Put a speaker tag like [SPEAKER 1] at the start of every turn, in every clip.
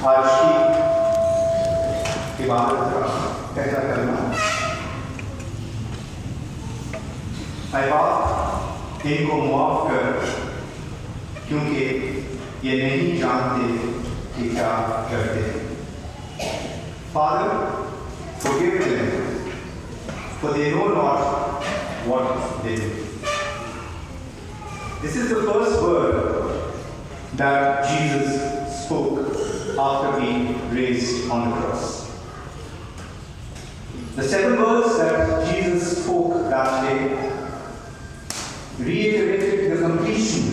[SPEAKER 1] आज की इबादत का पहला करना ऐ बाप इनको मुआफ कर, क्योंकि ये नहीं जानते कि क्या करते। Father, forgive them, for they know not what they do. This is the first word that Jesus spoke after being raised on the cross. The 7 words that Jesus spoke that day reiterated the completion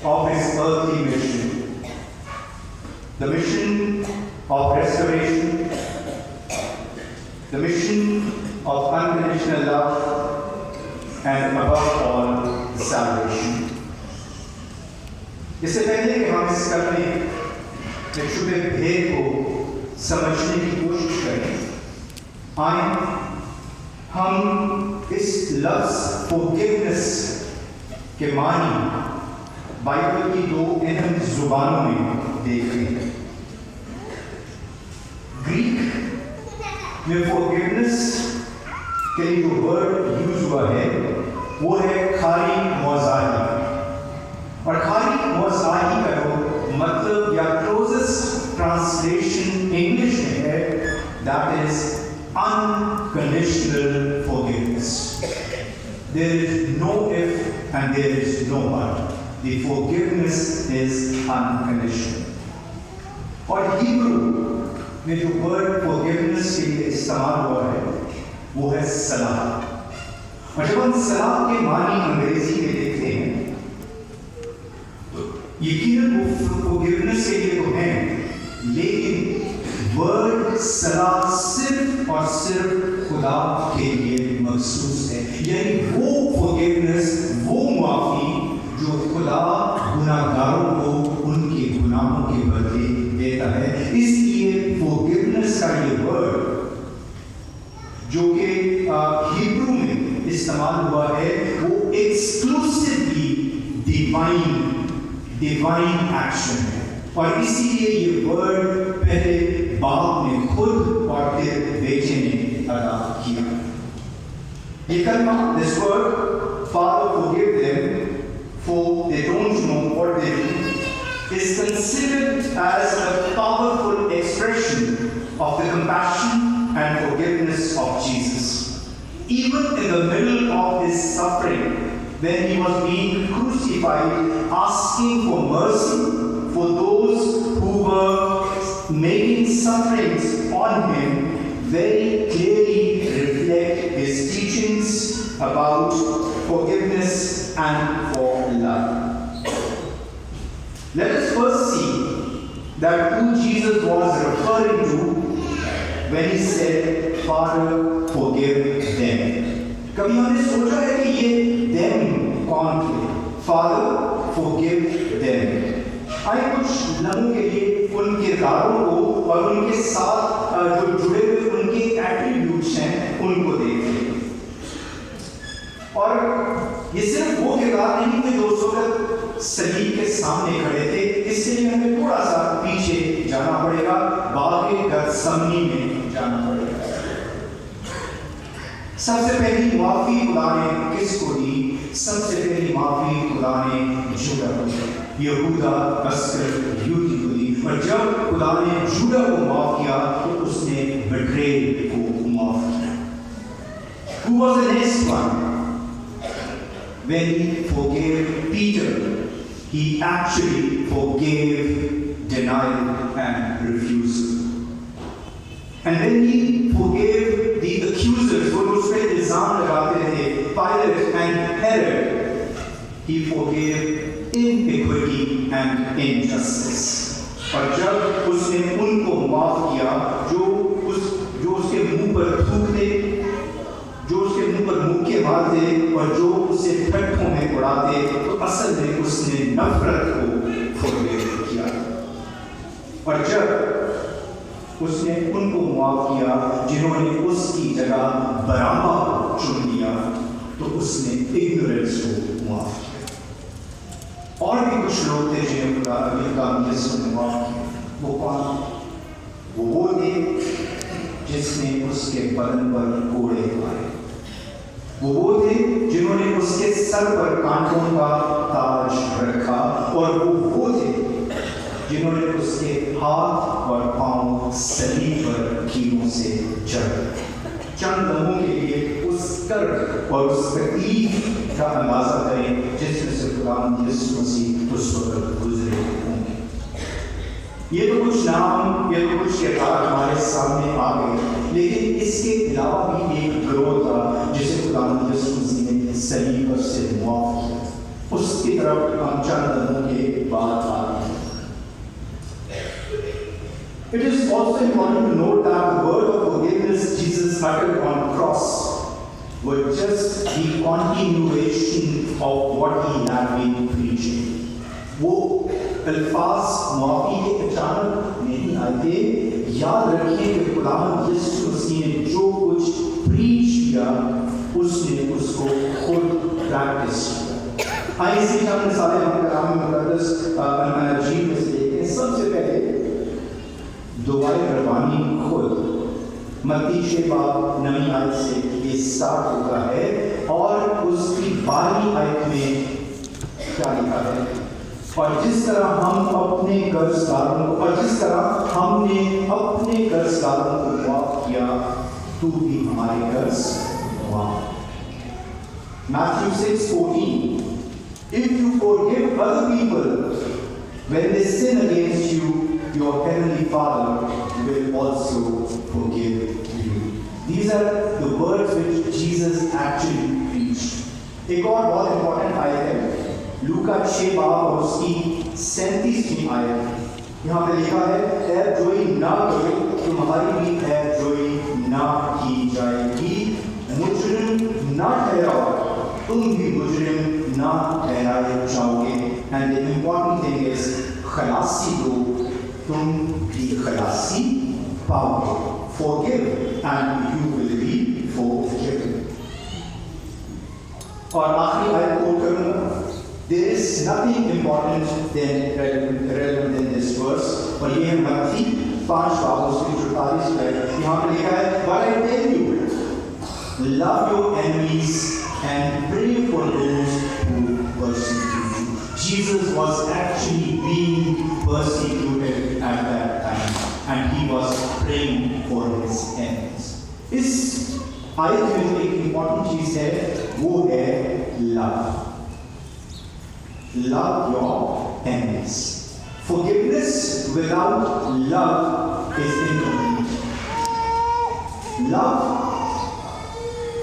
[SPEAKER 1] of his earthly mission, the mission of restoration, the mission of unconditional love, and above all, salvation. इससे पहले कि हम इस कलमे के छुपे भेद को समझने की कोशिश करें, आए हम इस लफ्ज़ forgiveness के मानी बाइबल की 2 अहम जुबानों में देखते हैं। ग्रीक में forgiveness के लिए जो वर्ड यूज हुआ है वो है खारी मौज़ाही, और खारी मौज़ाही का जो मतलब या क्लोजेस्ट ट्रांसलेशन इंग्लिश में है that is unconditional forgiveness. There is no if and there is no but. The forgiveness is unconditional. और हिब्रू में जो वर्ड forgiveness के लिए इस्तेमाल हुआ है वो है सलाह। और जब हम सलाह के मानी अंग्रेजी में देखते हैं, यकीनन वो forgiveness के लिए तो है, लेकिन वर्ड सलाह सिर्फ और सिर्फ खुदा के लिए मखसूस है। यानी वो forgiveness, वो मुआफी जो खुदा गुनाहगारों को उनके गुनाहों के बदले देता है। इसलिए forgiveness का ये वर्ड जो कि हिब्रू में इस्तेमाल हुआ है वो एक्सक्लूसिवली डिवाइन एक्शन है, और इसीलिए ये वर्ड पहले बाप ने खुद और फिर बेटे ने अदा किया। ये कलमा, this word, Father forgive them for they don't know what they do, is considered as a powerful expression of the compassion and forgiveness of Jesus. Even in the middle of his suffering, when he was being crucified, asking for mercy for those who were making sufferings on him, very clearly reflect his teachings about forgiveness and for love. Let us first see that who Jesus was referring to when he said, Father, forgive them. कभी हमने सोचा है कि ये them कौन थे? Father, forgive them. आइए कुछ लम्हों के लिए उन किरदारों को और उनके साथ जो जुड़े हुए उनके एट्रीब्यूट्स हैं उनको देखें। और ये सिर्फ वो किरदार नहीं थे जो उस वक्त सलीब के सामने खड़े थे, इसलिए हमें थोड़ा सा पीछे जाना पड़ेगा, बागे गतसमनी में जाना पड़ेगा। सबसे पहली माफी खुदा ने किसको दी? सबसे पहली माफी खुदा ने यहूदा को दी, यहूदा अस्कर यूदी को दी। और जब खुदा ने यहूदा को माफ किया तो उसने बिट्रेयल को माफ किया। Who was the next one? When he forgave Peter, he actually forgave denial and refusal. And when he forgave the accusers, जो उस पे इल्जाम लगाते थे, Pilate and Herod, he forgave iniquity and injustice. और जब उसने उनको माफ किया जो उसके मुंह पर थूकते, जो उसके मुंह पर मुक्के मारते और जो उसे ठट्ठों में उड़ाते, तो असल में उसने नफरत को फॉरगिव किया। और जब उसने उनको माफ किया जिन्होंने उसकी जगह बराबा को चुन लिया, तो उसने इग्नोरेंस को माफ किया। और भी कुछ लोग थे जिन्हें खुदा अभी का माफ किया। वो कौन जिसने उसके बदन पर कोड़े मारे। वो थे जिन्होंने उसके सर पर कांटों का ताज रखा, और वो थे जिन्होंने उसके हाथ और पांव सलीब पर कीलों से जड़े। चंद लम्हों के लिए उस कर्ब और उस तकलीफ का अंदाजा करें जिसमें से खुदावंद यीशु मसीह उस वक्त गुजरे होंगे। ये तो कुछ नाम, ये तो कुछ किरदार हमारे सामने आ गए, लेकिन इसके अलावा भी एक गिरोह था जिसे खुदावंद यीशु मसीह ने सलीब पर से मुआफ किया। उसकी तरफ हम चंद लम्हों के बाद आ गए। It is also important to note that the word of forgiveness Jesus uttered on the cross was just the continuation of what he had been preaching. वो अल्फाज माफी के अचानक नहीं आए थे। याद रखिए कि खुदावंद यीशु मसीह ने जो कुछ प्रीच किया उसने उसको खुद प्रैक्टिस किया। आइए इसी चंद मिसालें हम कलाम मुक़द्दस अजीब में से देखते हैं। सबसे पहले दुआए रवानी खुद मत्ती 6:9 आयत से ये स्टार्ट होता है, और उसकी 12वीं आयत में क्या लिखा है, और जिस तरह हम अपने कर्जदारों को, और जिस तरह हमने अपने कर्जदारों को माफ किया, तू भी हमारे कर्ज माफ। Matthew 6:14, if you forgive other people when they sin against you, your heavenly Father will also forgive you. These are the words which Jesus actually preached. एक और बहुत इंपॉर्टेंट आयत है लूका 6 और उसकी 37वीं आयत। यहाँ पे लिखा है, ऐबजोई ना करो, तुम्हारी भी ऐबजोई ना की जाएगी। मुजरिम ना ठहराओ, तुम भी मुजरिम ना ठहराए जाओगे। And the important thing is, खलासी दो, तुम भी खलासी पाओगे। Forgive and you will be forgiven. और आखिरी आयत कोट करूंगा। There is nothing important than relevant in this verse, और ये है मत्ती 5:44 में। यहाँ पे लिखा है, But I tell you, love your enemies and pray for those who persecute you. Jesus was actually being persecuted at that time, and he was praying for his enemies. इस आयत में जो एक इम्पॉर्टेंट चीज है वो है love. Love your enemies. Forgiveness without love is incomplete.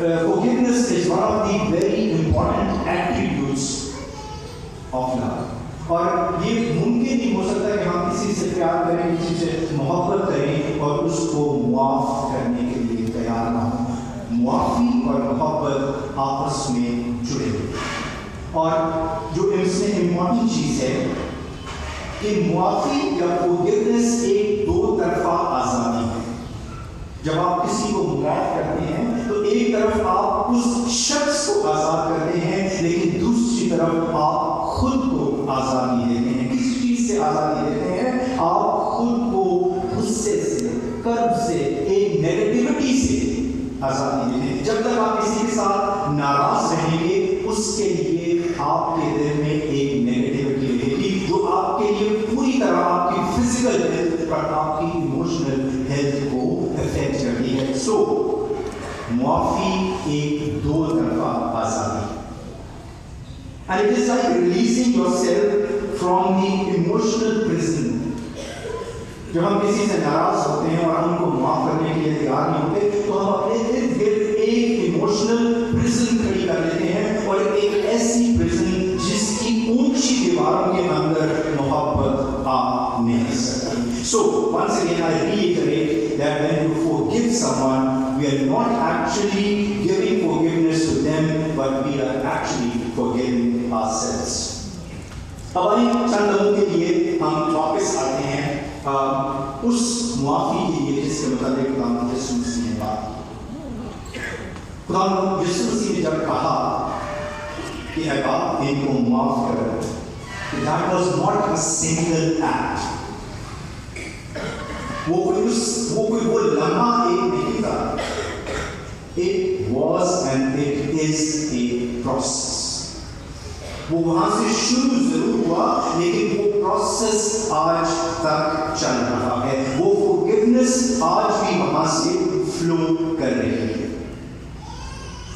[SPEAKER 1] Forgiveness is one of the very important attributes of love. और ये मुमकिन नहीं हो सकता कि हम किसी से प्यार करें, किसी से मोहब्बत करें और उसको मुआफ करने के लिए तैयार ना हो। मुआफ़ी और मोहब्बत आपस में जुड़े हुए। और जो इसमें इम्पॉर्टेंट चीज़ है कि मुआफ़ी या फॉरगिवनेस एक दो तरफा आज़ादी है। जब आप किसी को मुआफ़ करते हैं तो एक तरफ आप उस शख्स को आज़ाद करते हैं, लेकिन दूसरी तरफ आप खुद को आज़ादी देते हैं। किस चीज़ से आज़ादी देते हैं? आप खुद को गुस्से से, कर्ब से, एक नेगेटिविटी से आज़ादी देते हैं। जब तक आप किसी के साथ नाराज़ रहेंगे, उसके लिए आपके दिल में एक नेगेटिविटी रहेगी जो आपके लिए पूरी तरह आपकी फिजिकल हेल्थ और आपकी इमोशनल हेल्थ को अफेक्ट करती है। सो मुआफ़ी एक दो तरफा आज़ादी, and it is like releasing yourself from the emotional prison. जब हम किसी से नाराज होते हैं और हम उनको माफ करने के लिए तैयार नहीं होते, तो हम अपने इर्द गिर्द एक इमोशनल प्रिजन खड़ी कर लेते हैं, और एक ऐसी प्रिजन जिसकी ऊंची दीवारों के अंदर मोहब्बत आ नहीं सकती। So once again I reiterate that when you forgive someone, we are not actually giving forgiveness to them, but we are actually forgiving ourselves. अब आइए चंद लोगों के लिए हम वापस आते हैं उस मुआफ़ी के लिए जिसके मतलब खुदावंद यीशु मसीह ने बात की। खुदावंद यीशु मसीह ने जब कहा कि ऐ बाप इनको माफ कर, that was not a single act. वो लम्हा एक नहीं था. It was and it is a process. वो वहां से शुरू जरूर हुआ, लेकिन वो प्रोसेस आज तक चल रहा है. वो फॉरगिवनेस आज भी वहां से फ्लो कर रही है.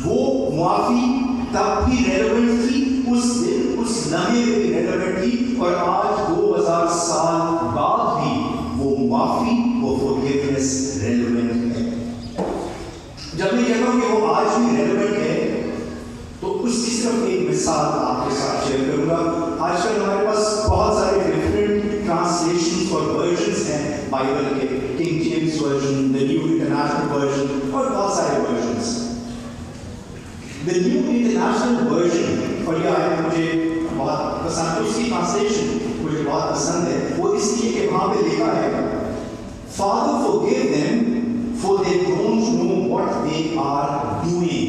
[SPEAKER 1] वो माफी तब भी रेलेवेंट थी, उस दिन उस लम्हे में रेलेवेंट थी, और आज 2000 साल बाद भी वो माफी, वो फॉरगिवनेस रेलेवेंट है. जब मैं कहता हूं कि वो आज भी रेलेवेंट है, तो उसकी सिर्फ एक मिसाल आपके साथ शेयर करूंगा. आजकल हमारे पास बहुत सारे डिफरेंट ट्रांसलेशंस और वर्जन्स हैं बाइबल के. King James version, the new international version, और बहुत सारे versions. The new international version, और यह मुझे बहुत पसंद है, उसकी ट्रांसलेशन मुझे बहुत पसंद है. वो इसलिए कि वहां पे लिखा है, Father forgive them for they don't know what they are doing.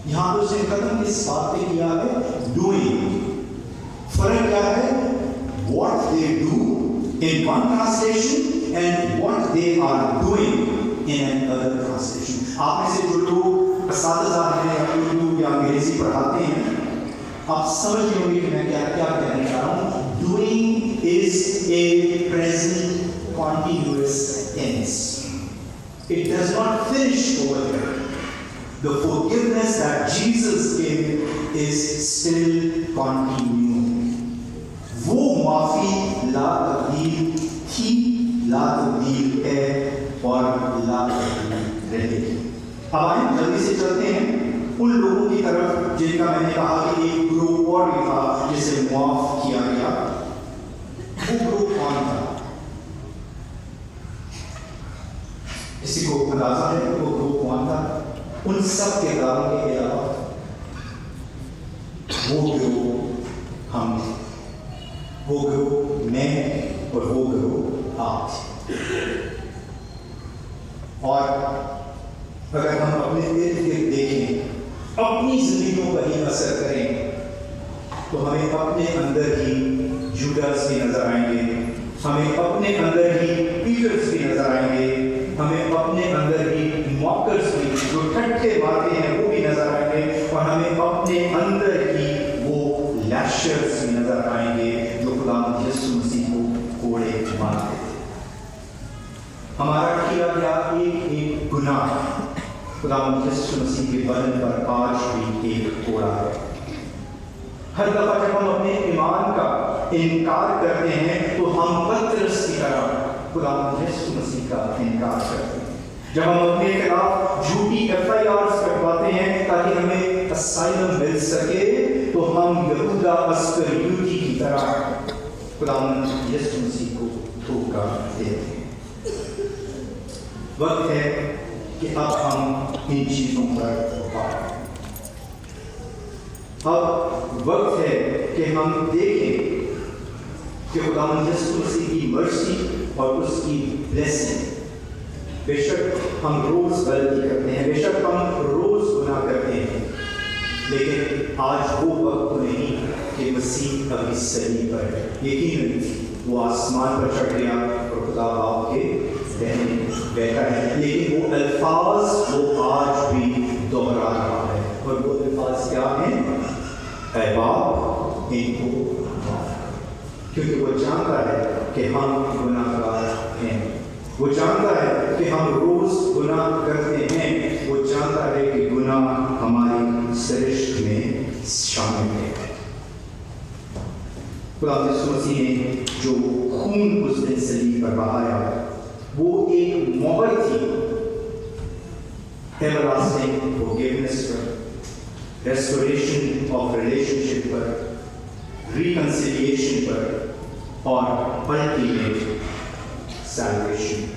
[SPEAKER 1] यहां पे उसने खत्म किस बात पे किया है? Doing. फर्क क्या है? What they do in one translation and what they are doing in another translation. आप में से जो लोग असातिज़ा हैं या उर्दू या अंग्रेजी पढ़ाते हैं, आप समझ रहे होंगे कि मैं क्या कहना चाह रहा हूँ. Doing is a present continuous tense. It does not finish over there. The forgiveness that Jesus gave is still continuing. वो माफी ला तब्दील थी, ला तब्दील है, और ला तब्दील रहेगी. अब आइए जल्दी से चलते हैं उन लोगों की तरफ जिनका मैंने कहा कि एक ग्रुप और भी था जिसे माफ किया गया. वो ग्रुप कौन था? किसी को अंदाजा है वो ग्रुप कौन था? उन सब के किरदारों के अलावा वो ग्रुप हम, वो ग्रुप मैं, और वो ग्रुप आप. और अगर हम अपने इर्द गिर्द देखें, अपनी जिंदगियों पर ही असर करें, तो हमें अपने अंदर ही जूडास भी नजर आएंगे, हमें अपने अंदर ही पीटर्स भी नजर आएंगे, हमें अपने अंदर ही मॉकर्स भी, जो ठट्ठे मारते हैं, वो भी नजर आएंगे, और हमें अपने अंदर ही वो लैशर्स भी नजर आएंगे जो खुदावंद यीशु मसीह को कोड़े मारते थे. हमारा किया गया एक गुनाह खुदावंद यीशु मसीह के बदन पर आज भी एक कोड़ा है. हर दफा जब हम अपने ईमान का इनकार करते हैं, तो हम पतरस की तरह खुदावंद यीशु मसीह का इनकार करते हैं. जब हम अपने खिलाफ झूठी FIRs करवाते हैं ताकि हमें असाइलम मिल सके, तो हम यहूदा अस्करियोती की तरह खुदावंद यीशु मसीह को धोखा देते हैं. वक्त है कि अब हम इन चीजों पर गौर करें. अब वक्त है कि हम देखें कि खुदावंद यीशु मसीह की मर्सी और उसकी ब्लेसिंग. बेशक हम रोज गलती करते हैं, बेशक हम रोज गुनाह करते हैं, लेकिन आज वो वक्त नहीं कि मसीह अभी सलीब पर है. यकीनन वो आसमान पर चढ़ गया और खुदा बाप के दाहिने बैठा है, लेकिन वो अल्फाज वो आज भी दोहरा रहा है. और वो अल्फाज क्या हैं? ऐ बाप इनको माफ. क्योंकि वो जानता है कि हम गुनाहगार हैं, वो जानता है कि हम रोज गुनाह करते हैं, वो जानता है कि गुनाह हमारी सृष्टि में शामिल है. खुदा यीशु मसीह ने जो खून उस दिन सलीब पर बहाया, वो एक मोहर थी एवरलास्टिंग फॉरगिवनेस पर, रेस्टोरेशन ऑफ रिलेशनशिप पर, रिकंसिलिएशन पर, और अल्टीमेट सैल्वेशन.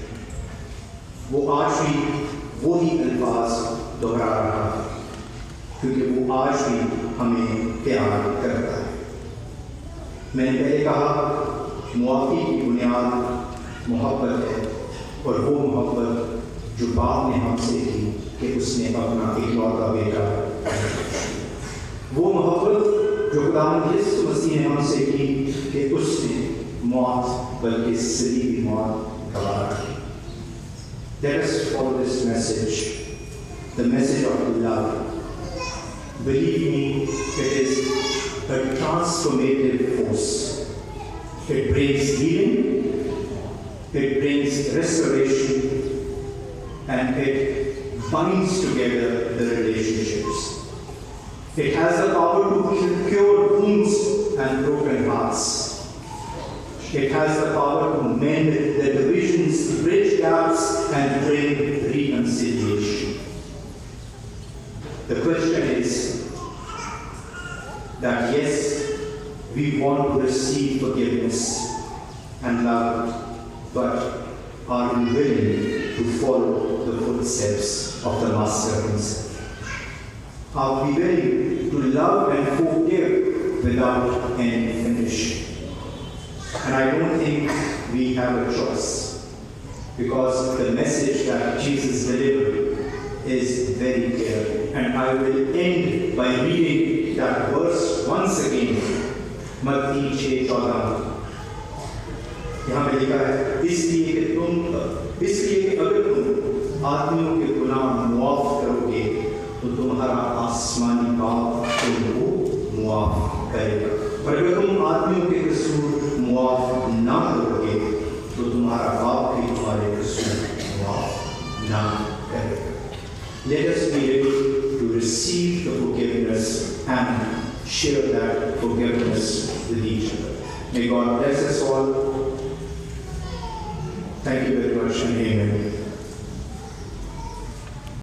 [SPEAKER 1] वो आज भी वही अल्फाज दोहरा रहा है, क्योंकि वो आज भी हमें प्यार करता है. मैंने पहले कहा मुआफ़ी की बुनियाद मोहब्बत है, और वो मोहब्बत जो बाप ने हमसे की कि उसने अपना इकलौता बेटा. वो मोहब्बत जो खुदावंद यीशु मसीह ने हमसे की कि उसने मौत, बल्कि सलीबी मौत priority. Let us follow this message, the message of love. Believe me, it is a transformative force. It brings healing, it brings restoration, and it binds together the relationships. It has the power to cure wounds and broken hearts. It has the power to mend the divisions, bridge gaps, and bring reconciliation. The question is that yes, we want to receive forgiveness and love, but are we willing to follow the footsteps of the Master himself? Are we willing to love and forgive without any finish? And I don't think we have a choice, because the message that Jesus delivered is very clear. And I will end by reading that verse once again, मत्ती 6:14। यहाँ पे लिखा है, इसलिए कि अगर तुम आदमियों के गुनाह मुआफ करोगे तो तुम्हारा आसमानी बाप तुमको मुआफ करेगा, और अगर तुम आदमियों के कसूर मुआफ ना करोगे तो तुम्हारा बाप भी तुम्हारे कसूर मुआफ ना करेगा। Let us be ready to receive the forgiveness and share that forgiveness with each other. May God bless us all. Thank you very much and amen.